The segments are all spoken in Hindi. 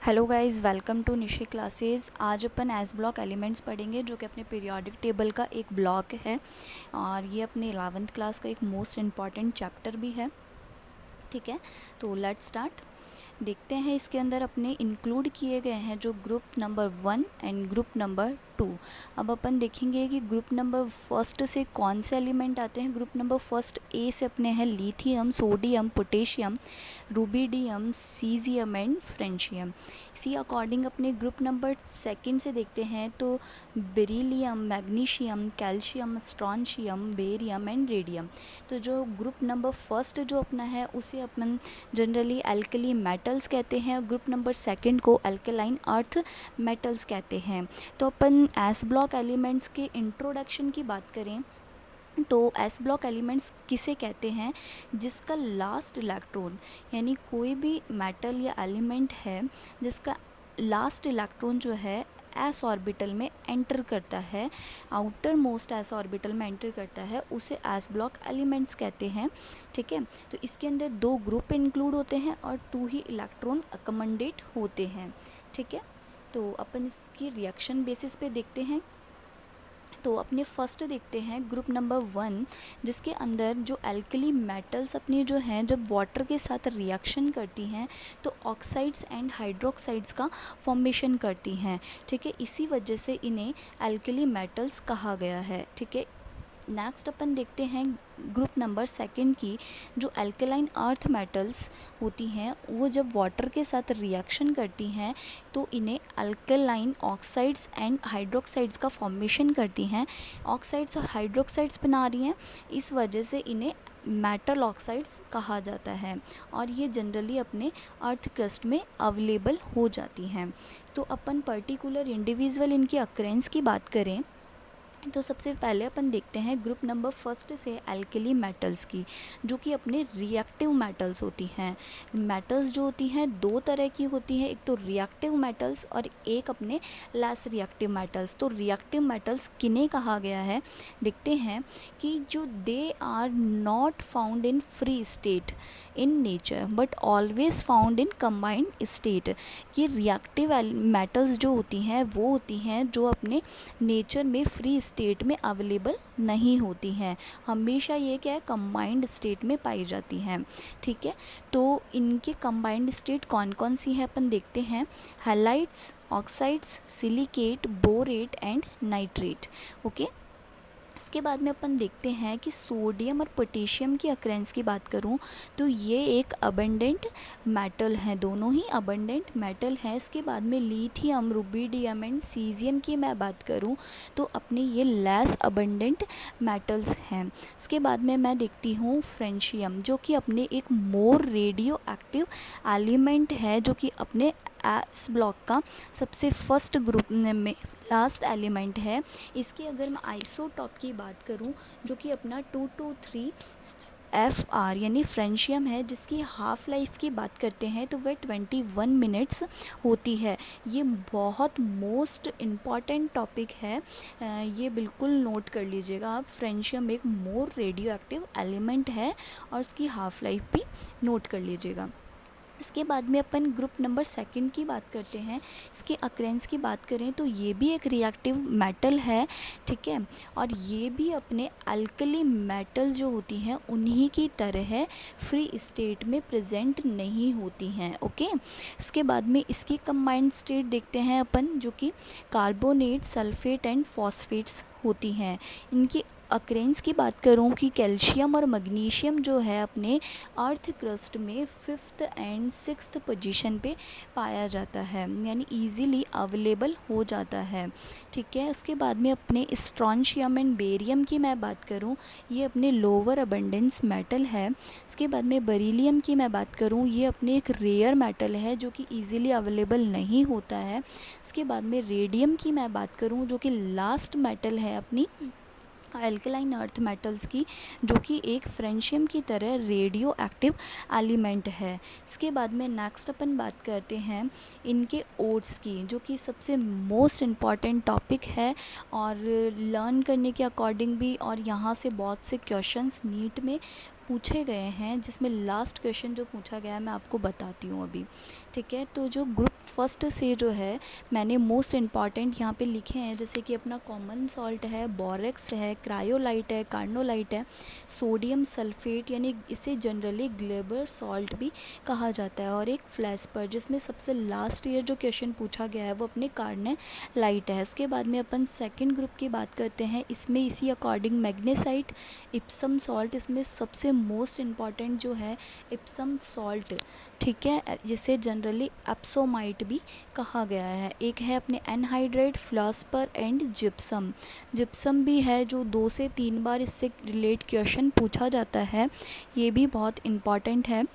Hello guys, welcome to Nishi classes. आज अपन एस ब्लॉक एलिमेंट्स पढ़ेंगे जो कि अपने पीरियोडिक टेबल का एक ब्लॉक है और ये अपने 11th क्लास का एक मोस्ट इम्पॉर्टेंट चैप्टर भी है। ठीक है, तो लेट्स स्टार्ट। देखते हैं इसके अंदर अपने इंक्लूड किए गए हैं जो group number 1 and group number 2। अब अपन देखेंगे कि ग्रुप नंबर फर्स्ट से कौन से एलिमेंट आते हैं। ग्रुप नंबर फर्स्ट ए से अपने हैं lithium, sodium, potassium, rubidium, caesium and francium. इसी अकॉर्डिंग अपने ग्रुप नंबर सेकंड से देखते हैं तो beryllium, magnesium, calcium, strontium, barium and radium. तो जो ग्रुप नंबर फर्स्ट जो अपना है उसे अपन जनरली एल्कली मेटल्स कहते हैं। ग्रुप नंबर सेकंड को अल्कलाइन अर्थ मेटल्स कहते हैं। तो अपन एस ब्लॉक एलिमेंट्स के इंट्रोडक्शन की बात करें तो एस ब्लॉक एलिमेंट्स किसे कहते हैं, जिसका लास्ट इलेक्ट्रॉन यानी कोई भी मेटल या एलिमेंट है जिसका लास्ट इलेक्ट्रॉन जो है एस ऑर्बिटल में एंटर करता है, आउटर मोस्ट एस ऑर्बिटल में एंटर करता है, उसे एस ब्लॉक एलिमेंट्स कहते हैं। ठीक है, तो इसके अंदर 2 ग्रुप इंक्लूड होते हैं और 2 ही इलेक्ट्रॉन अकोमोडेट होते हैं। ठीक है, तो अपन इसकी रिएक्शन बेसिस पे देखते हैं। तो अपने फर्स्ट देखते हैं ग्रुप नंबर 1, जिसके अंदर जो एल्कली मेटल्स अपनी जो हैं जब वाटर के साथ रिएक्शन करती हैं तो ऑक्साइड्स एंड हाइड्रोक्साइड्स का फॉर्मेशन करती हैं। ठीक है, इसी वजह से इन्हें एल्कली मेटल्स कहा गया है। ठीक है, नेक्स्ट अपन देखते हैं ग्रुप नंबर सेकंड की जो अल्कलाइन अर्थ मेटल्स होती हैं वो जब वाटर के साथ रिएक्शन करती हैं तो इन्हें अल्कलाइन ऑक्साइड्स एंड हाइड्रोक्साइड्स का फॉर्मेशन करती हैं। ऑक्साइड्स और हाइड्रोक्साइड्स बना रही हैं, इस वजह से इन्हें मेटल ऑक्साइड्स कहा जाता है और ये जनरली अपने अर्थ क्रस्ट में अवेलेबल हो जाती हैं। तो अपन पर्टिकुलर इंडिविजुअल इनकी अक्रेंस की बात करें तो सबसे पहले अपन देखते हैं ग्रुप नंबर फर्स्ट से एल्कली मेटल्स की, जो कि अपने रिएक्टिव मेटल्स होती हैं। मेटल्स जो होती हैं 2 तरह की होती हैं, एक तो रिएक्टिव मेटल्स और एक अपने लेस रिएक्टिव मेटल्स। तो रिएक्टिव मेटल्स किन्हें कहा गया है, देखते हैं कि जो they are not found in free state in nature but always found in combined state. ये रिएक्टिव मेटल्स जो होती हैं वो होती हैं जो अपने नेचर में फ्री स्टेट में अवेलेबल नहीं होती हैं, हमेशा ये क्या है कंबाइंड स्टेट में पाई जाती हैं। ठीक है, तो इनके कंबाइंड स्टेट कौन कौन सी है अपन देखते हैं। Halides, oxides, silicate, borate and nitrate. Okay, इसके बाद में अपन देखते हैं कि सोडियम और पोटेशियम की अक्रेंस की बात करूं तो ये एक अबंडेंट मेटल हैं, दोनों ही अबंडेंट मेटल हैं। इसके बाद में लिथियम, रूबिडियम एंड सीजियम की मैं बात करूं तो अपने ये लेस अबंडेंट मेटल्स हैं। इसके बाद में मैं देखती हूँ फ्रेंशियम, जो कि अपने एक मोर रेडियो एक्टिव एलिमेंट है, जो कि अपने एस ब्लॉक का सबसे फर्स्ट ग्रुप में लास्ट एलिमेंट है। इसकी अगर मैं आइसोटॉप की बात करूं जो कि अपना 223 FR यानी फ्रेंशियम है, जिसकी हाफ़ लाइफ की बात करते हैं तो वह 21 मिनट्स होती है। ये बहुत मोस्ट इम्पॉर्टेंट टॉपिक है, ये बिल्कुल नोट कर लीजिएगा आप। फ्रेंशियम एक मोर रेडियो एक्टिव एलिमेंट है और उसकी हाफ़ लाइफ भी नोट कर लीजिएगा। इसके बाद में अपन ग्रुप नंबर सेकंड की बात करते हैं। इसके अक्रेंस की बात करें तो ये भी एक रिएक्टिव मेटल है। ठीक है, और ये भी अपने अल्कली मेटल जो होती हैं उन्हीं की तरह फ्री स्टेट में प्रेजेंट नहीं होती हैं। ओके, इसके बाद में इसकी कंबाइंड स्टेट देखते हैं अपन, जो कि कार्बोनेट, सल्फेट एंड फॉस्फेट्स होती हैं। इनकी अक्रेंस की बात करूं कि कैल्शियम और मैग्नीशियम जो है अपने अर्थ क्रस्ट में 5th एंड 6th पोजीशन पे पाया जाता है, यानी इजीली अवेलेबल हो जाता है। ठीक है, उसके बाद में अपने स्ट्रॉन्शियम एंड बेरियम की मैं बात करूं, ये अपने लोअर अबंडेंस मेटल है। इसके बाद में बेरिलियम की मैं बात करूं, ये अपने एक रेयर मेटल है जो कि ईज़िली अवेलेबल नहीं होता है। इसके बाद में रेडियम की मैं बात करूं जो कि लास्ट मेटल है अपनी अल्कलाइन अर्थ मेटल्स की, जो कि एक फ्रेंशियम की तरह रेडियो एक्टिव एलिमेंट है। इसके बाद में नेक्स्ट अपन बात करते हैं इनके ओड्स की, जो कि सबसे मोस्ट इम्पॉर्टेंट टॉपिक है और लर्न करने के अकॉर्डिंग भी, और यहाँ से बहुत से क्वेश्चंस नीट में पूछे गए हैं, जिसमें लास्ट क्वेश्चन जो पूछा गया है मैं आपको बताती हूँ अभी, ठीक है। तो जो ग्रुप फर्स्ट से जो है मैंने मोस्ट इम्पॉर्टेंट यहाँ पे लिखे हैं, जैसे कि अपना कॉमन सॉल्ट है, बोरेक्स है, क्रायोलाइट है, कार्नोलाइट है, सोडियम सल्फेट यानी इसे जनरली ग्लेबर सॉल्ट भी कहा जाता है, और एक फ्लेस्पर, जिसमें सबसे लास्ट ईयर जो क्वेश्चन पूछा गया है वो अपने कार्नेलाइट है। इसके बाद में अपन सेकंड ग्रुप की बात करते हैं, इसमें इसी अकॉर्डिंग मैग्नेसाइट, इप्सम सॉल्ट, इसमें सबसे मोस्ट इम्पॉर्टेंट जो है इप्सम सॉल्ट, ठीक है, जिसे जनरली एप्सोमाइट भी कहा गया है। एक है अपने एनहाइड्रेट, फ्लास्पर एंड जिप्सम, जिप्सम भी है जो 2 से 3 बार इससे रिलेट क्वेश्चन पूछा जाता है, ये भी बहुत इम्पॉर्टेंट है,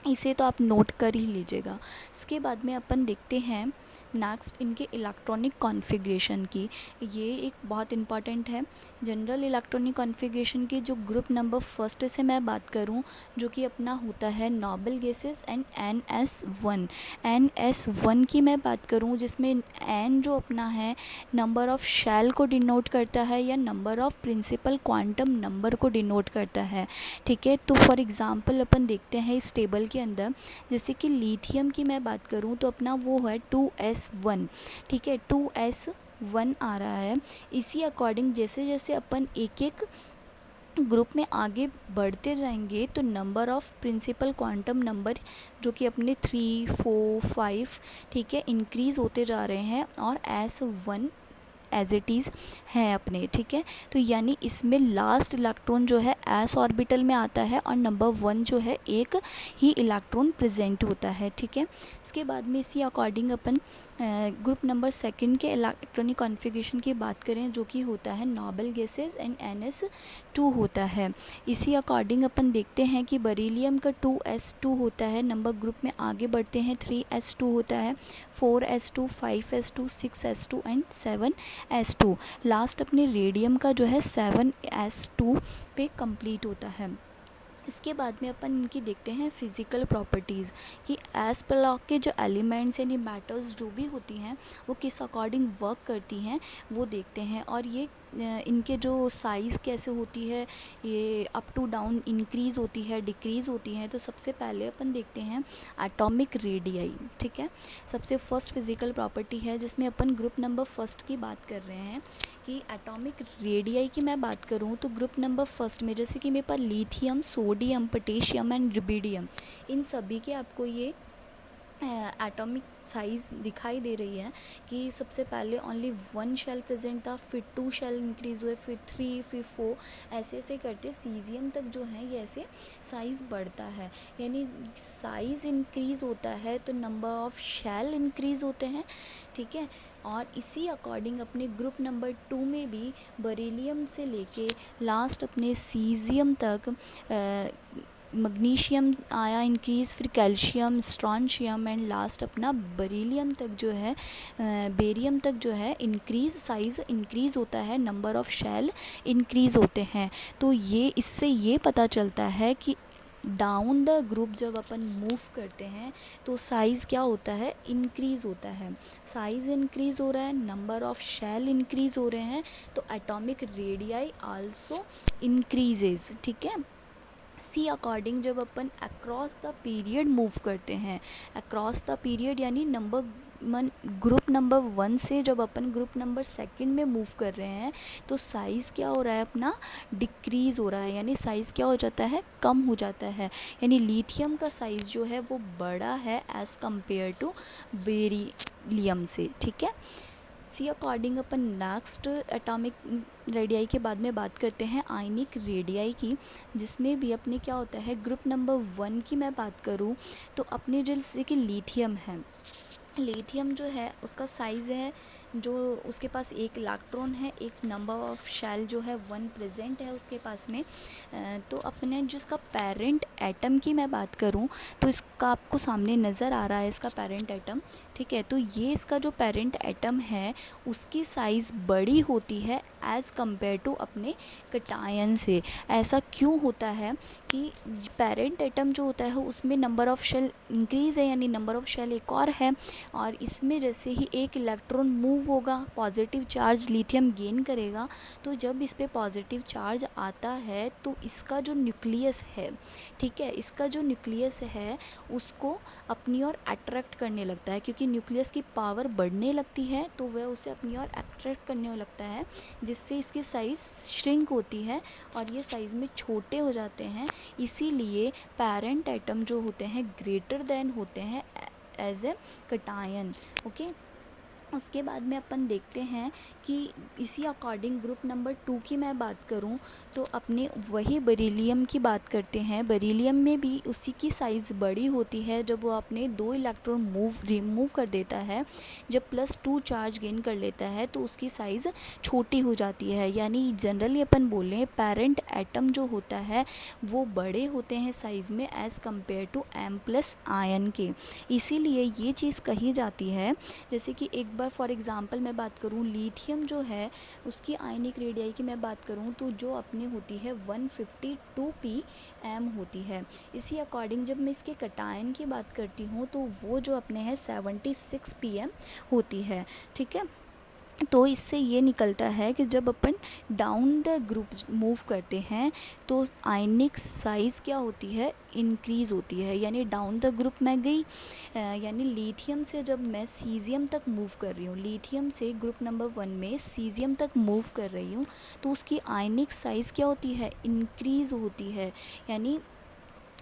इसे तो आप नोट कर ही लीजिएगा। इसके बाद में अपन देखते हैं नेक्स्ट इनके इलेक्ट्रॉनिक कॉन्फ़िगरेशन की, ये एक बहुत इम्पॉर्टेंट है। जनरल इलेक्ट्रॉनिक कॉन्फ़िगरेशन की जो ग्रुप नंबर फर्स्ट से मैं बात करूं, जो कि अपना होता है noble gases and NS1, NS1 की मैं बात करूं, जिसमें N जो अपना है नंबर ऑफ़ शेल को डिनोट करता है या number of principal quantum number को डिनोट करता है, ठीक है। तो फॉर एग्ज़ाम्पल अपन देखते हैं इस टेबल के अंदर, जैसे कि लिथियम की मैं बात करूं तो अपना वो है 2s1, ठीक है, 2s1 आ रहा है। इसी अकॉर्डिंग जैसे जैसे अपन एक एक ग्रुप में आगे बढ़ते जाएंगे तो number of principal quantum number जो कि अपने 3, 4, 5, ठीक है, इंक्रीज़ होते जा रहे हैं, और S1 एज इट इज़ है अपने, ठीक है। तो यानी इसमें लास्ट इलेक्ट्रॉन जो है एस ऑर्बिटल में आता है और नंबर 1 जो है एक ही इलेक्ट्रॉन प्रेजेंट होता है, ठीक है। इसके बाद में इसी अकॉर्डिंग अपन ग्रुप नंबर सेकंड के इलेक्ट्रॉनिक कॉन्फ़िगरेशन की बात करें, जो कि होता है नोबल गैसेस एंड NS2 होता है। इसी अकॉर्डिंग अपन देखते हैं कि बेरिलियम का 2s2 होता है, नंबर ग्रुप में आगे बढ़ते हैं 3s2 होता है, 4s2, 5s2, 6s2 and 7s2, last अपने रेडियम का जो है 7s2 पे कंप्लीट होता है। इसके बाद में अपन इनकी देखते हैं फिज़िकल प्रॉपर्टीज़, कि एस ब्लॉक के जो एलिमेंट्स यानी मेटल्स जो भी होती हैं वो किस अकॉर्डिंग वर्क करती हैं वो देखते हैं, और ये इनके जो साइज़ कैसे होती है, ये अप टू डाउन इंक्रीज़ होती है, डिक्रीज़ होती है। तो सबसे पहले अपन देखते हैं एटॉमिक रेडियाई, ठीक है, सबसे फर्स्ट फिज़िकल प्रॉपर्टी है जिसमें अपन ग्रुप नंबर फर्स्ट की बात कर रहे हैं, कि एटॉमिक रेडियाई की मैं बात करूं तो ग्रुप नंबर फर्स्ट में जैसे कि मेरे पास lithium, sodium, potassium and rubidium, इन सभी के आपको ये एटॉमिक साइज़ दिखाई दे रही है, कि सबसे पहले ओनली 1 शेल प्रेजेंट था, फिर 2 शेल इंक्रीज़ हुए, फिर 3, फिर 4, ऐसे ऐसे करते सीजियम तक जो है ये ऐसे साइज़ बढ़ता है। यानी साइज़ इंक्रीज़ होता है तो नंबर ऑफ़ शेल इंक्रीज़ होते हैं, ठीक है। और इसी अकॉर्डिंग अपने ग्रुप नंबर 2 में भी बेरिलियम से लेके लास्ट अपने सीजियम तक मैग्नीशियम आया इंक्रीज़, फिर कैल्शियम, स्ट्रॉन्शियम एंड लास्ट अपना बेरिलियम तक जो है, बेरियम तक जो है इंक्रीज़, साइज़ इंक्रीज़ होता है, नंबर ऑफ़ शेल इंक्रीज़ होते हैं। तो ये इससे ये पता चलता है कि डाउन द ग्रुप जब अपन मूव करते हैं तो साइज़ क्या होता है, इंक्रीज़ होता है, साइज़ इंक्रीज़ हो रहा है, नंबर ऑफ़ शेल इंक्रीज़ हो रहे हैं, तो एटॉमिक रेडियाई आल्सो इंक्रीजेज, ठीक है। सी अकॉर्डिंग जब अपन अक्रॉस द पीरियड मूव करते हैं, अक्रॉस द पीरियड यानी ग्रुप नंबर 1 से जब अपन ग्रुप नंबर सेकंड में मूव कर रहे हैं तो साइज़ क्या हो रहा है अपना, डिक्रीज़ हो रहा है, यानी साइज़ क्या हो जाता है, कम हो जाता है। यानी लिथियम का साइज़ जो है वो बड़ा है एज़ कम्पेयर टू बेरिलियम से, ठीक है। सी अकॉर्डिंग अपन नेक्स्ट एटॉमिक रेडियाई के बाद में बात करते हैं आयनिक रेडियाई की, जिसमें भी अपने क्या होता है, ग्रुप नंबर 1 की मैं बात करूं तो अपने जैसे कि लिथियम है, लिथियम जो है उसका साइज़ है, जो उसके पास एक इलेक्ट्रॉन है, एक नंबर ऑफ़ शेल जो है 1 प्रेजेंट है उसके पास में। तो अपने जो इसका पेरेंट एटम की मैं बात करूं तो इसका आपको सामने नज़र आ रहा है इसका पेरेंट एटम, ठीक है। तो ये इसका जो पेरेंट एटम है उसकी साइज़ बड़ी होती है एज़ कम्पेयर टू अपने कटायन से। ऐसा क्यों होता है कि पेरेंट एटम जो होता है उसमें नंबर ऑफ़ शेल इंक्रीज़ है, यानी नंबर ऑफ़ शेल एक और है, और इसमें जैसे ही एक इलेक्ट्रॉन मूव मूव होगा, पॉजिटिव चार्ज लिथियम गेन करेगा। तो जब इस पे पॉजिटिव चार्ज आता है तो इसका जो न्यूक्लियस है, ठीक है, इसका जो न्यूक्लियस है उसको अपनी ओर अट्रैक्ट करने लगता है, क्योंकि न्यूक्लियस की पावर बढ़ने लगती है तो वह उसे अपनी ओर अट्रैक्ट करने लगता है, जिससे इसकी साइज़ श्रिंक होती है और ये साइज़ में छोटे हो जाते हैं। इसीलिए पेरेंट एटम जो होते हैं ग्रेटर देन होते हैं एज ए कटायन। ओके, उसके बाद में अपन देखते हैं कि इसी अकॉर्डिंग ग्रुप नंबर 2 की मैं बात करूं तो अपने वही बेरिलियम की बात करते हैं। बेरिलियम में भी उसी की साइज़ बड़ी होती है जब वो अपने 2 इलेक्ट्रॉन रिमूव कर देता है। जब +2 चार्ज गेन कर लेता है तो उसकी साइज़ छोटी हो जाती है। यानी जनरली अपन बोलें पेरेंट एटम जो होता है वो बड़े होते हैं साइज़ में as compare to M+ ion के। इसीलिए ये चीज़ कही जाती है, जैसे कि एक बार फॉर एग्ज़ाम्पल मैं बात करूँ लिथियम जो है उसकी आयनिक रेडियाई की मैं बात करूँ तो जो अपनी होती है 152 pm होती है। इसी अकॉर्डिंग जब मैं इसके कटायन की बात करती हूँ तो वो जो अपने हैं 76 pm होती है। ठीक है, तो इससे ये निकलता है कि जब अपन डाउन द ग्रुप मूव करते हैं तो आयनिक साइज़ क्या होती है, इंक्रीज़ होती है। यानी डाउन द ग्रुप मैं गई, यानी लिथियम से जब मैं सीजियम तक मूव कर रही हूँ, लिथियम से ग्रुप नंबर 1 में सीजियम तक मूव कर रही हूँ तो उसकी आयनिक साइज़ क्या होती है, इंक्रीज़ होती है। यानी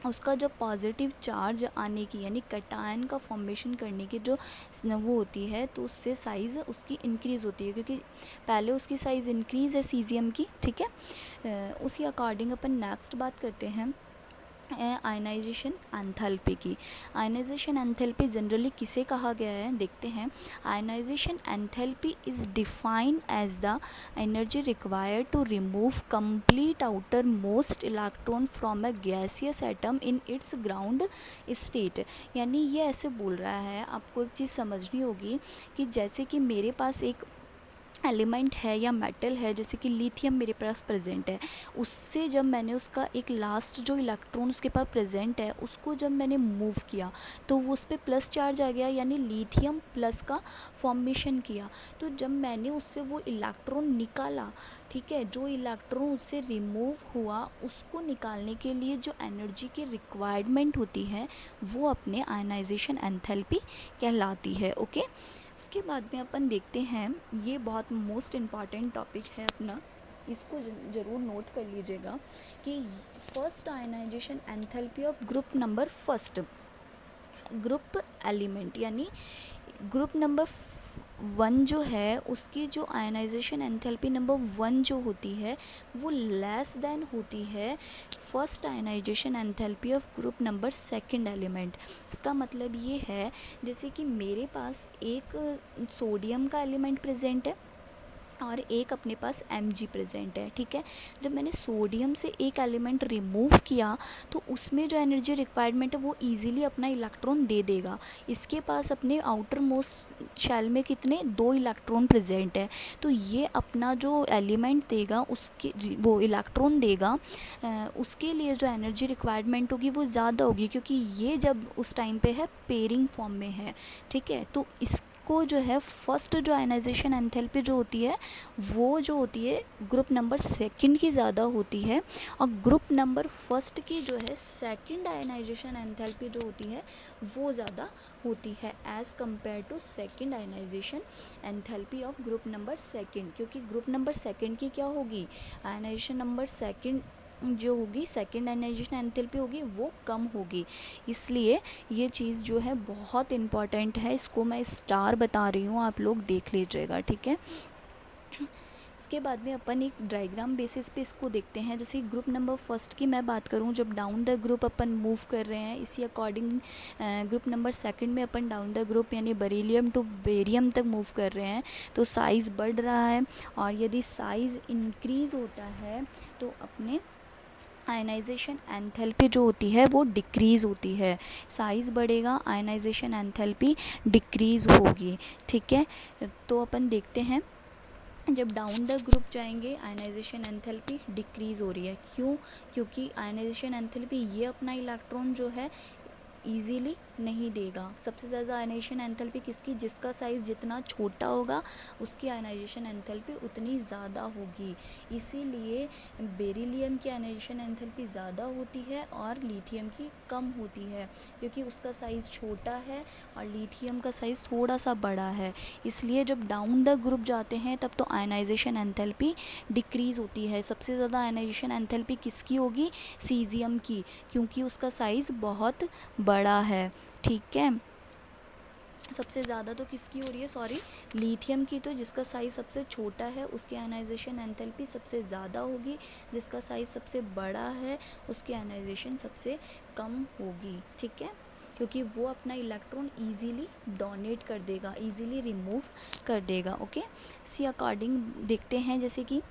उसका जो पॉजिटिव चार्ज आने की, यानी कटायन का फॉर्मेशन करने की जो वो होती है तो उससे साइज़ उसकी इंक्रीज़ होती है, क्योंकि पहले उसकी साइज़ इंक्रीज़ है सीजियम की। ठीक है, उसी अकॉर्डिंग अपन नेक्स्ट बात करते हैं आयनाइजेशन एंथैल्पी की। आयनाइजेशन एंथैल्पी जनरली किसे कहा गया है, देखते हैं। Ionisation enthalpy is defined as the energy required to remove complete outermost electron from a gaseous atom in its ground state. यानी ये ऐसे बोल रहा है, आपको एक चीज़ समझनी होगी कि जैसे कि मेरे पास एक एलिमेंट है या मेटल है, जैसे कि लिथियम मेरे पास प्रेजेंट है, उससे जब मैंने उसका एक लास्ट जो इलेक्ट्रॉन उसके पास प्रेजेंट है उसको जब मैंने मूव किया तो वो उस पर प्लस चार्ज आ गया, यानी लिथियम प्लस का फॉर्मेशन किया। तो जब मैंने उससे वो इलेक्ट्रॉन निकाला, ठीक है, जो इलेक्ट्रॉन उससे रिमूव हुआ उसको निकालने के लिए जो एनर्जी की रिक्वायरमेंट होती है वो अपने आयनाइजेशन एंथैल्पी कहलाती है। ओके, उसके बाद में अपन देखते हैं, ये बहुत मोस्ट इम्पॉर्टेंट टॉपिक है अपना, इसको ज़रूर नोट कर लीजिएगा कि first ionization enthalpy of group number first group element, यानी ग्रुप नंबर 1 जो है उसकी जो आयनाइजेशन एंथैल्पी नंबर 1 जो होती है वो लेस देन होती है first ionization enthalpy of group number 2 element. इसका मतलब ये है जैसे कि मेरे पास एक सोडियम का एलिमेंट प्रेजेंट है और एक अपने पास Mg प्रेजेंट है। ठीक है, जब मैंने सोडियम से एक एलिमेंट रिमूव किया तो उसमें जो एनर्जी रिक्वायरमेंट है वो इजीली अपना इलेक्ट्रॉन दे देगा। इसके पास अपने आउटर मोस्ट शेल में कितने 2 इलेक्ट्रॉन प्रेजेंट है, तो ये अपना जो एलिमेंट देगा उसके वो इलेक्ट्रॉन देगा, उसके लिए जो एनर्जी रिक्वायरमेंट होगी वो ज़्यादा होगी, क्योंकि ये जब उस टाइम पे है पेयरिंग फॉर्म में है। ठीक है, तो को जो है फर्स्ट जो आयनाइजेशन एंथैल्पी जो होती है वो जो होती है ग्रुप नंबर 2 की ज़्यादा होती है, और ग्रुप नंबर 1 की जो है सेकंड आयनाइजेशन एंथैल्पी जो होती है वो ज़्यादा होती है as compare to second ionization enthalpy of group number 2, क्योंकि ग्रुप नंबर 2 की क्या होगी, आयनाइजेशन नंबर 2 जो होगी, सेकंड आयनाइजेशन एंथैल्पी होगी वो कम होगी। इसलिए ये चीज़ जो है बहुत इम्पॉर्टेंट है, इसको मैं स्टार बता रही हूँ, आप लोग देख लीजिएगा। ठीक है, इसके बाद में अपन एक डायग्राम बेसिस पे इसको देखते हैं। जैसे ग्रुप नंबर 1 की मैं बात करूं, जब down the group upon move कर रहे हैं, इसी अकॉर्डिंग ग्रुप नंबर 2 में अपन डाउन द ग्रुप यानी बेरिलियम टू बेरियम तक मूव कर रहे हैं तो साइज़ बढ़ रहा है, और यदि साइज़ इंक्रीज़ होता है तो अपने आयनाइजेशन एंथैल्पी जो होती है वो डिक्रीज़ होती है। साइज़ बढ़ेगा, आयनाइजेशन एंथैल्पी डिक्रीज़ होगी। ठीक है, तो अपन देखते हैं जब डाउन द ग्रुप जाएंगे आयनाइजेशन एंथैल्पी डिक्रीज़ हो रही है। क्यों? क्योंकि आयनाइजेशन एंथैल्पी ये अपना इलेक्ट्रॉन जो है ईजीली नहीं देगा। सबसे ज़्यादा आयनाइजेशन एंथैल्पी किसकी, जिसका साइज़ जितना छोटा होगा उसकी आयनाइजेशन एंथैल्पी उतनी ज़्यादा होगी। इसीलिए बेरिलियम की आयनाइजेशन एंथैल्पी ज़्यादा होती है और लिथियम की कम होती है, क्योंकि उसका साइज़ छोटा है और लिथियम का साइज़ थोड़ा सा बड़ा है। इसलिए जब डाउन द ग्रुप जाते हैं तब तो आयनाइजेशन एंथैल्पी डिक्रीज़ होती है। सबसे ज़्यादा आयनाइजेशन एंथैल्पी किसकी होगी, सीज़ियम की, क्योंकि उसका साइज़ बहुत बड़ा है। ठीक है, सबसे ज़्यादा तो किसकी हो रही है, सॉरी, लिथियम की। तो जिसका साइज़ सबसे छोटा है उसकी आयनाइजेशन एंथैल्पी सबसे ज़्यादा होगी, जिसका साइज़ सबसे बड़ा है उसकी आयनाइजेशन सबसे कम होगी। ठीक है, क्योंकि वो अपना इलेक्ट्रॉन इजीली डोनेट कर देगा, इजीली रिमूव कर देगा। ओके, सी अकॉर्डिंग देखते हैं, जैसे कि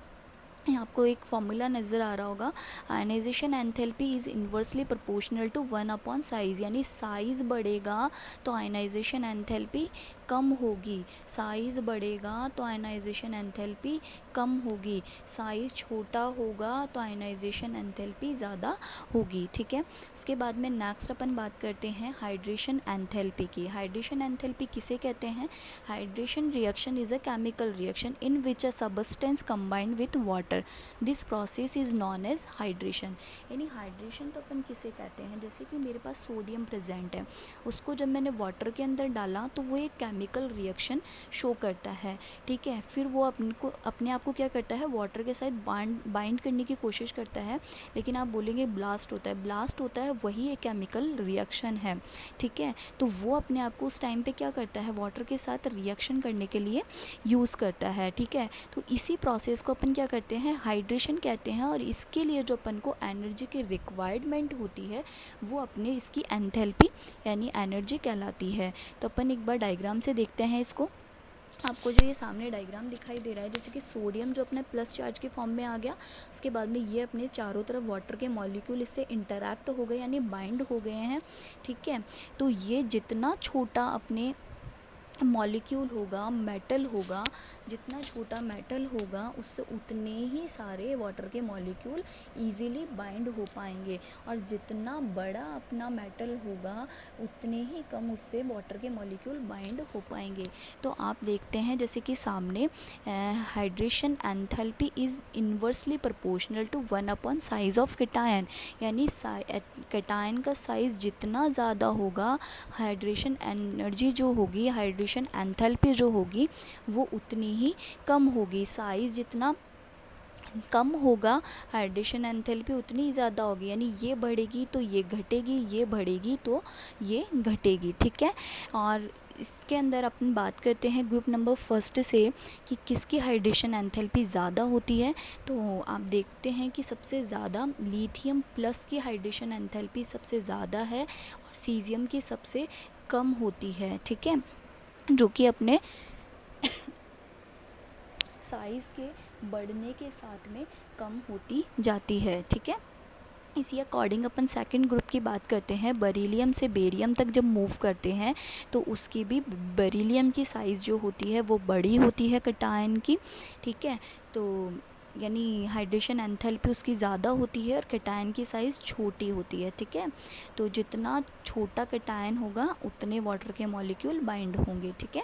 आपको एक फॉर्मूला नज़र आ रहा होगा, ionization enthalpy is inversely proportional to 1 size, यानी साइज़ बढ़ेगा तो आयनाइजेशन एंथैल्पी कम होगी, साइज़ बढ़ेगा तो आयनाइजेशन एंथैल्पी कम होगी, साइज़ छोटा होगा तो आयनाइजेशन एंथैल्पी ज़्यादा होगी। ठीक है, इसके बाद में नेक्स्ट अपन बात करते हैं हाइड्रेशन एंथैल्पी की। हाइड्रेशन एंथैल्पी किसे कहते हैं, hydration reaction is a chemical reaction in which a substance combined with water, this process is known as hydration. यानी हाइड्रेशन तो अपन किसे कहते हैं, जैसे कि मेरे पास सोडियम प्रेजेंट है, उसको जब मैंने वाटर के अंदर डाला तो वो एक केमिकल रिएक्शन शो करता है। ठीक है, फिर वो अपने आप को क्या करता है, वाटर के साथ बाइंड करने की कोशिश करता है, लेकिन आप बोलेंगे ब्लास्ट होता है, ब्लास्ट होता है वही एक केमिकल रिएक्शन है। ठीक है, तो वो अपने आप को उस टाइम पे क्या करता है, वाटर के साथ रिएक्शन करने के लिए यूज़ करता है। ठीक है, तो इसी प्रोसेस को अपन क्या करते हैं, हाइड्रेशन कहते हैं, और इसके लिए जो अपन को एनर्जी की रिक्वायरमेंट होती है वो अपने इसकी एंथैल्पी यानी एनर्जी कहलाती है। तो अपन एक बार डायग्राम से देखते हैं इसको। आपको जो ये सामने डायग्राम दिखाई दे रहा है, जैसे कि सोडियम जो अपने प्लस चार्ज के फॉर्म में आ गया, उसके बाद में ये अपने चारों तरफ वाटर के मॉलिक्यूल इससे इंटरैक्ट हो गए यानी बाइंड हो गए हैं। ठीक है, तो ये जितना छोटा अपने मॉलिक्यूल होगा, मेटल होगा, जितना छोटा मेटल होगा उससे उतने ही सारे वाटर के मॉलिक्यूल इजीली बाइंड हो पाएंगे, और जितना बड़ा अपना मेटल होगा उतने ही कम उससे वाटर के मॉलिक्यूल बाइंड हो पाएंगे। तो आप देखते हैं जैसे कि सामने hydration enthalpy is inversely proportional to 1 size of cation, यानी कैटायन का साइज़ जितना ज़्यादा होगा हाइड्रेशन एनर्जी जो होगी, हाइड्रेशन एंथैल्पी जो होगी वो उतनी ही कम होगी। साइज़ जितना कम होगा हाइड्रेशन एंथैल्पी उतनी ही ज़्यादा होगी, यानी ये बढ़ेगी तो ये घटेगी, ये बढ़ेगी तो ये घटेगी। ठीक है, और इसके अंदर अपन बात करते हैं ग्रुप नंबर फर्स्ट से कि किसकी हाइड्रेशन एंथैल्पी ज़्यादा होती है। तो आप देखते हैं कि सबसे ज़्यादा लिथियम प्लस की हाइड्रेशन एंथैल्पी सबसे ज़्यादा है और सीज़ियम की सबसे कम होती है। ठीक है, जो कि अपने साइज़ के बढ़ने के साथ में कम होती जाती है। ठीक है, इसी अकॉर्डिंग अपन सेकंड ग्रुप की बात करते हैं। बेरिलियम से बेरियम तक जब मूव करते हैं तो उसकी भी बेरिलियम की साइज़ जो होती है वो बड़ी होती है कैटायन की। ठीक है, तो यानी हाइड्रेशन एंथैल्पी उसकी ज़्यादा होती है और कैटायन की साइज़ छोटी होती है। ठीक है, तो जितना छोटा कैटायन होगा उतने वाटर के मॉलिक्यूल बाइंड होंगे। ठीक है,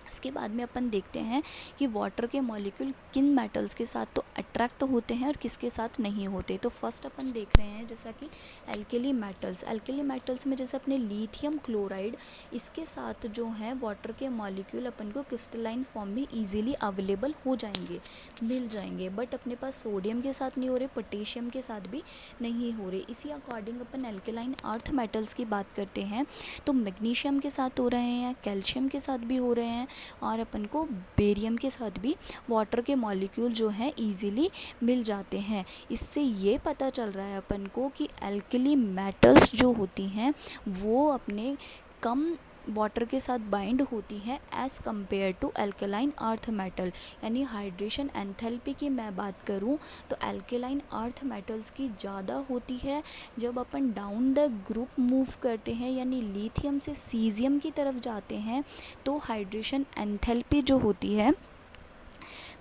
इसके बाद में अपन देखते हैं कि वाटर के मॉलिक्यूल किन मेटल्स के साथ तो अट्रैक्ट होते हैं और किसके साथ नहीं होते। तो फर्स्ट अपन देख रहे हैं जैसा कि एल्केली मेटल्स। एल्केली मेटल्स में जैसे अपने लिथियम क्लोराइड, इसके साथ जो है वाटर के मॉलिक्यूल अपन को क्रिस्टलाइन फॉर्म में इजीली अवेलेबल हो जाएंगे, मिल जाएंगे, बट अपने पास सोडियम के साथ नहीं हो रहे, पोटेशियम के साथ भी नहीं हो रहे। इसी अकॉर्डिंग अपन एल्केलाइन अर्थ मेटल्स की बात करते हैं तो मैग्नीशियम के साथ हो रहे हैं, कैल्शियम के साथ भी हो रहे हैं, और अपन को बेरियम के साथ भी वाटर के मॉलिक्यूल जो हैं इजीली मिल जाते हैं। इससे ये पता चल रहा है अपन को कि एल्कली मेटल्स जो होती हैं वो अपने कम वाटर के साथ बाइंड होती हैं as compare to alkaline earth metal. यानी हाइड्रेशन एंथैल्पी की मैं बात करूं तो एल्कलाइन अर्थ मेटल्स की ज़्यादा होती है। जब अपन डाउन द ग्रुप मूव करते हैं यानी लिथियम से सीज़ियम की तरफ जाते हैं तो हाइड्रेशन एंथैल्पी जो होती है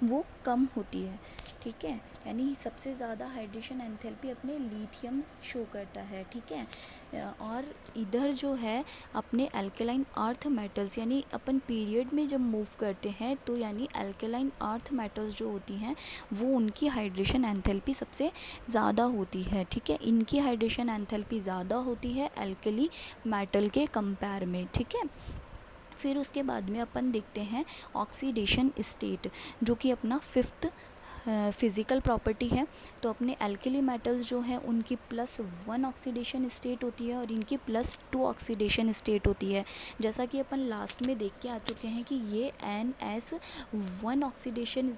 वो कम होती है। ठीक है, यानी सबसे ज़्यादा हाइड्रेशन एंथैल्पी अपने लिथियम शो करता है, ठीक है। और इधर जो है अपने अल्कलाइन अर्थ मेटल्स, यानी अपन पीरियड में जब मूव करते हैं तो यानी अल्कलाइन अर्थ मेटल्स जो होती हैं वो उनकी हाइड्रेशन एंथैल्पी सबसे ज़्यादा होती है, ठीक है। इनकी हाइड्रेशन एंथैल्पी ज़्यादा होती है अल्कली मेटल के कंपेयर में, ठीक है। फिर उसके बाद में अपन देखते हैं ऑक्सीडेशन स्टेट, जो कि अपना फिफ्थ फिज़िकल प्रॉपर्टी है। तो अपने अल्कली मेटल्स जो हैं उनकी +1 ऑक्सीडेशन स्टेट होती है और इनकी +2 ऑक्सीडेशन स्टेट होती है। जैसा कि अपन लास्ट में देख के आ चुके हैं कि ये NS1 ऑक्सीडेशन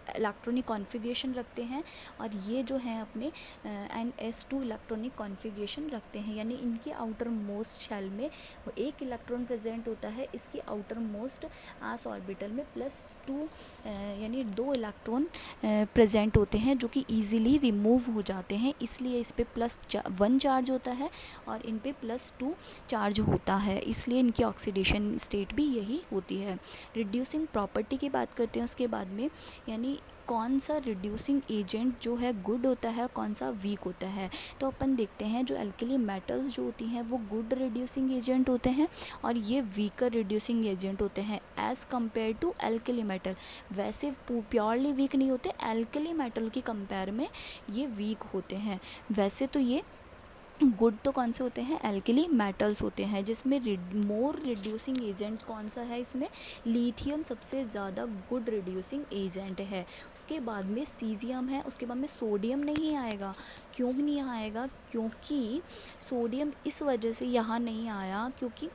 इलेक्ट्रॉनिक कॉन्फ़िगरेशन रखते हैं और ये जो हैं अपने NS2 इलेक्ट्रॉनिक कॉन्फ़िगरेशन रखते हैं, यानी इनके आउटर मोस्ट शेल में एक इलेक्ट्रॉन प्रेजेंट होता है, इसके आउटर मोस्ट आस ऑर्बिटल में +2 यानी 2 इलेक्ट्रॉन प्रेजेंट होते हैं जो कि ईज़िली रिमूव हो जाते हैं, इसलिए इस पे +1 चार्ज होता है और इन पे +2 चार्ज होता है, इसलिए इनकी ऑक्सीडेशन स्टेट भी यही होती है। रिड्यूसिंग प्रॉपर्टी की बात करते हैं उसके बाद में, यानी कौन सा रिड्यूसिंग एजेंट जो है गुड होता है और कौन सा वीक होता है। तो अपन देखते हैं जो अल्कली मेटल्स जो होती हैं वो गुड रिड्यूसिंग एजेंट होते हैं और ये वीकर रिड्यूसिंग एजेंट होते हैं as compare to alkali metal. वैसे प्योरली वीक नहीं होते, अल्कली मेटल की कंपेयर में ये वीक होते हैं। वैसे तो ये गुड तो कौन से होते हैं, अल्कली मेटल्स होते हैं, जिसमें मोर रिड्यूसिंग एजेंट कौन सा है, इसमें लिथियम सबसे ज़्यादा गुड रिड्यूसिंग एजेंट है। उसके बाद में सीजियम है, उसके बाद में सोडियम नहीं आएगा। क्यों नहीं आएगा, क्योंकि सोडियम इस वजह से यहाँ नहीं आया क्योंकि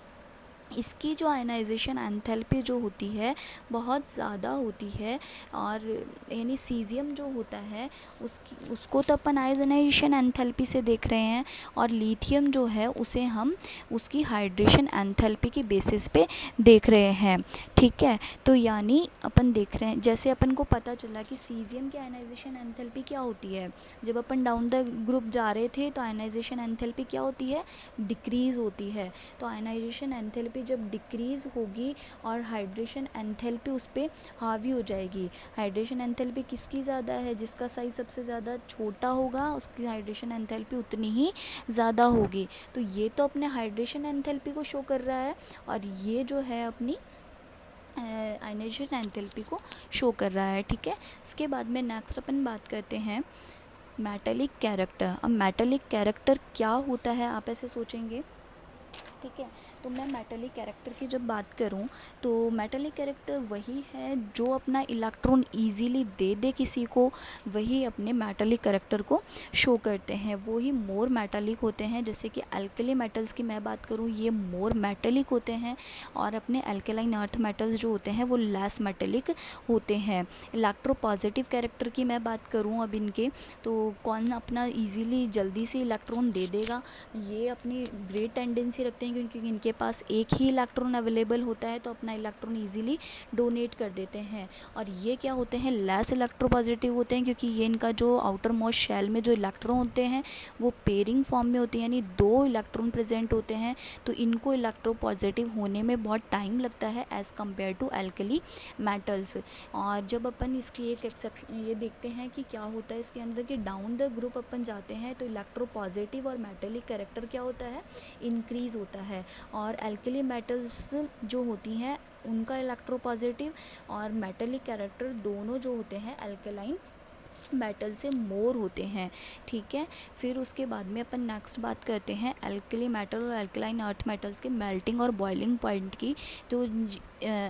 इसकी जो आयनाइजेशन एंथैल्पी जो होती है बहुत ज़्यादा होती है, और यानी सीजियम जो होता है उसको तो अपन आयनाइजेशन एंथैल्पी से देख रहे हैं और लिथियम जो है उसे हम उसकी हाइड्रेशन एंथैल्पी की बेसिस पे देख रहे हैं, ठीक है। तो यानी अपन देख रहे हैं, जैसे अपन को पता चला कि सीजियम की आयनाइजेशन एंथैल्पी क्या होती है, जब अपन डाउन द ग्रुप जा रहे थे तो आयनाइजेशन एंथैल्पी क्या होती है, डिक्रीज़ होती है। तो आयनाइजेशन एंथैल्पी जब डिक्रीज़ होगी और हाइड्रेशन एंथैल्पी उस पर हावी हो जाएगी। हाइड्रेशन एंथैल्पी किसकी ज़्यादा है, जिसका साइज़ सबसे ज़्यादा छोटा होगा उसकी हाइड्रेशन एंथैल्पी उतनी ही ज़्यादा होगी। तो ये तो अपने हाइड्रेशन एंथैल्पी को शो कर रहा है और ये जो है अपनी आयनाइजेशन एंथैल्पी को शो कर रहा है, ठीक है। इसके बाद में नेक्स्ट अपन बात करते हैं मेटालिक कैरेक्टर। अब मेटालिक कैरेक्टर क्या होता है आप ऐसे सोचेंगे, ठीक है। तो मैं मेटालिक कैरेक्टर की जब बात करूं तो मेटालिक कैरेक्टर वही है जो अपना इलेक्ट्रॉन इजीली दे दे किसी को, वही अपने मेटालिक कैरेक्टर को शो करते हैं, वो ही मोर मेटालिक होते हैं। जैसे कि अल्कली मेटल्स की मैं बात करूं ये मोर मेटालिक होते हैं और अपने अल्कलाइन अर्थ मेटल्स जो होते हैं वो लेस मेटालिक होते हैं। इलेक्ट्रो पॉजिटिव कैरेक्टर की मैं बात करूं अब इनके, तो कौन अपना ईजीली जल्दी से इलेक्ट्रॉन दे देगा, ये अपनी ग्रेट टेंडेंसी रखते हैं क्योंकि इनके पास एक ही इलेक्ट्रॉन अवेलेबल होता है तो अपना इलेक्ट्रॉन इजीली डोनेट कर देते हैं। और ये क्या होते हैं, लेस इलेक्ट्रोपॉजिटिव होते हैं क्योंकि ये इनका जो आउटर मोस्ट शेल में जो इलेक्ट्रॉन होते हैं वो पेयरिंग फॉर्म में होते हैं, यानी 2 इलेक्ट्रॉन प्रेजेंट होते हैं, तो इनको इलेक्ट्रोपॉजिटिव होने में बहुत टाइम लगता है as compare to alkali metals. और जब अपन इसकी एक एक्सेप्शन ये देखते हैं कि क्या होता है इसके अंदर कि डाउन द ग्रुप अपन जाते हैं तो इलेक्ट्रोपॉजिटिव और मेटालिक कैरेक्टर क्या होता है, इंक्रीज़ होता है। और अल्कली मेटल्स जो होती हैं उनका इलेक्ट्रोपॉजिटिव और मेटालिक कैरेक्टर दोनों जो होते हैं अल्कलाइन मेटल से मोर होते हैं, ठीक है। फिर उसके बाद में अपन नेक्स्ट बात करते हैं अल्कली मेटल और अल्कलाइन अर्थ मेटल्स के मेल्टिंग और बॉइलिंग पॉइंट की। तो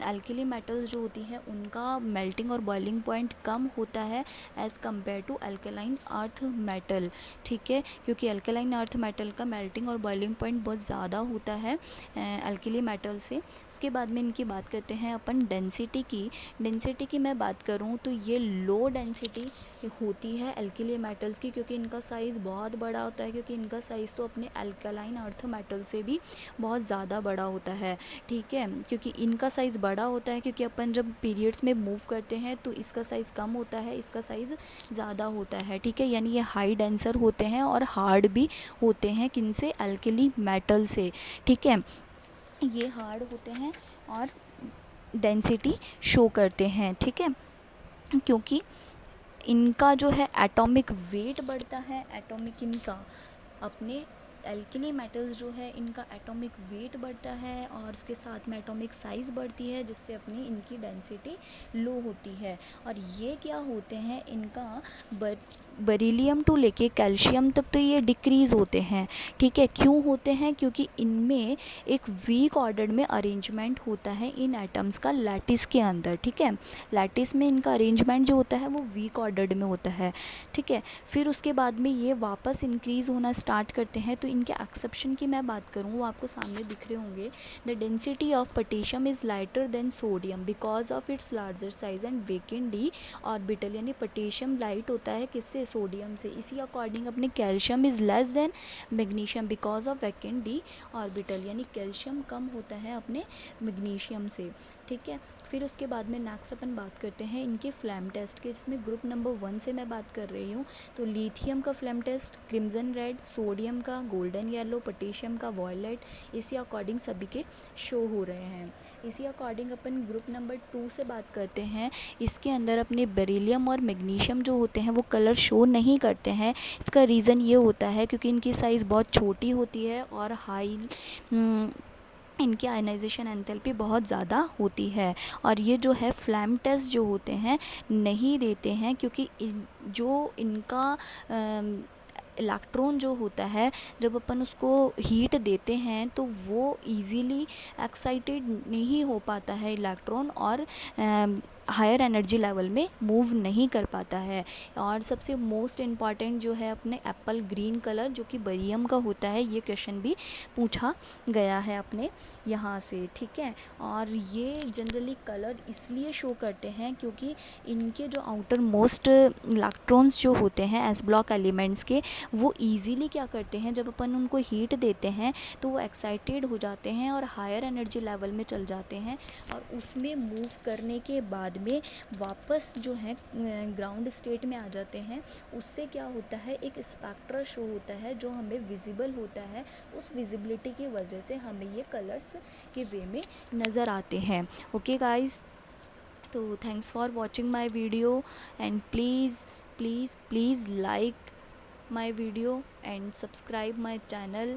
अल्कली मेटल्स जो होती हैं उनका मेल्टिंग और बॉइलिंग पॉइंट कम होता है as compare to alkaline earth metal, ठीक है, क्योंकि अल्कलाइन अर्थ मेटल का मेल्टिंग और बॉइलिंग पॉइंट बहुत ज़्यादा होता है अल्कली मेटल से। इसके बाद में इनकी बात करते हैं अपन डेंसिटी की। डेंसिटी की मैं बात करूँ तो ये लो डेंसिटी होती है अल्कली मेटल्स की, क्योंकि इनका साइज़ बहुत बड़ा होता है, क्योंकि इनका साइज़ तो अपने अल्कलाइन अर्थ मेटल से भी बहुत ज़्यादा बड़ा होता है, ठीक है। क्योंकि इनका साइज़ बड़ा होता है क्योंकि अपन जब पीरियड्स में मूव करते हैं तो इसका साइज़ कम होता है, इसका साइज़ ज़्यादा होता है, ठीक है। यानी ये हाई डेंसर होते हैं और हार्ड भी होते हैं, किनसे, अल्कली मेटल से, ठीक है। ये हार्ड होते हैं और डेंसिटी शो करते हैं, ठीक है, क्योंकि इनका जो है एटॉमिक वेट बढ़ता है, एटॉमिक इनका अपने एल्किली मेटल्स जो है इनका एटॉमिक वेट बढ़ता है और उसके साथ में एटॉमिक साइज़ बढ़ती है, जिससे अपनी इनकी डेंसिटी लो होती है। और ये क्या होते हैं, इनका बेरिलियम टू लेके कैल्शियम तक तो ये डिक्रीज़ होते हैं। ठीक है, क्यों होते हैं? क्योंकि इनमें एक वीक ऑर्डर्ड में अरेंजमेंट होता है इन एटम्स का लैटिस के अंदर। ठीक है, लैटिस में इनका अरेंजमेंट जो होता है वो वीक ऑर्डर्ड में होता है। ठीक है, फिर उसके बाद में ये वापस इंक्रीज़ होना स्टार्ट करते हैं। तो इनके एक्सेप्शन की मैं बात करूँ, वो आपको सामने दिख रहे होंगे। The density of potassium is lighter than sodium because of its larger size and vacant D orbital. यानी पोटेशियम लाइट होता है किससे? सोडियम से। इसी अकॉर्डिंग अपने calcium is less than magnesium because of vacant D orbital. यानी कैल्शियम कम होता है अपने मैग्नीशियम से। ठीक है, फिर उसके बाद में नेक्स्ट अपन बात करते हैं इनके फ्लैम टेस्ट के, जिसमें ग्रुप नंबर 1 से मैं बात कर रही हूँ। तो लिथियम का flame test crimson red, sodium का गोल्डन येलो, पोटेशियम का वॉयलेट, इसी अकॉर्डिंग सभी के शो हो रहे हैं। इसी अकॉर्डिंग अपन ग्रुप नंबर 2 से बात करते हैं। इसके अंदर अपने बेरिलियम और मैग्नीशियम जो होते हैं वो कलर शो नहीं करते हैं। इसका रीज़न ये होता है क्योंकि इनकी साइज़ बहुत छोटी होती है और हाई इनकी आयनाइजेशन एंथैल्पी बहुत ज़्यादा होती है। और ये जो है फ्लैम टेस्ट जो होते हैं नहीं देते हैं, क्योंकि जो इनका इलेक्ट्रॉन जो होता है जब अपन उसको हीट देते हैं तो वो इजीली एक्साइटेड नहीं हो पाता है इलेक्ट्रॉन, और हायर एनर्जी लेवल में मूव नहीं कर पाता है। और सबसे मोस्ट इम्पॉर्टेंट जो है अपने एप्पल ग्रीन कलर जो कि बेरियम का होता है, ये क्वेश्चन भी पूछा गया है अपने यहाँ से। ठीक है, और ये जनरली कलर इसलिए शो करते हैं क्योंकि इनके जो आउटर मोस्ट इलेक्ट्रॉन्स जो होते हैं एस ब्लॉक एलिमेंट्स के, वो इजीली क्या करते हैं, जब अपन उनको हीट देते हैं तो वो एक्साइटेड हो जाते हैं और हायर एनर्जी लेवल में चल जाते हैं, और उसमें मूव करने के बाद में वापस जो है ग्राउंड स्टेट में आ जाते हैं। उससे क्या होता है, एक स्पेक्ट्रा शो होता है जो हमें विजिबल होता है। उस विजिबिलिटी की वजह से हमें ये कलर्स के वे में नज़र आते हैं। ओके गाइस, तो thanks for watching my video and please please please like my video and subscribe my channel.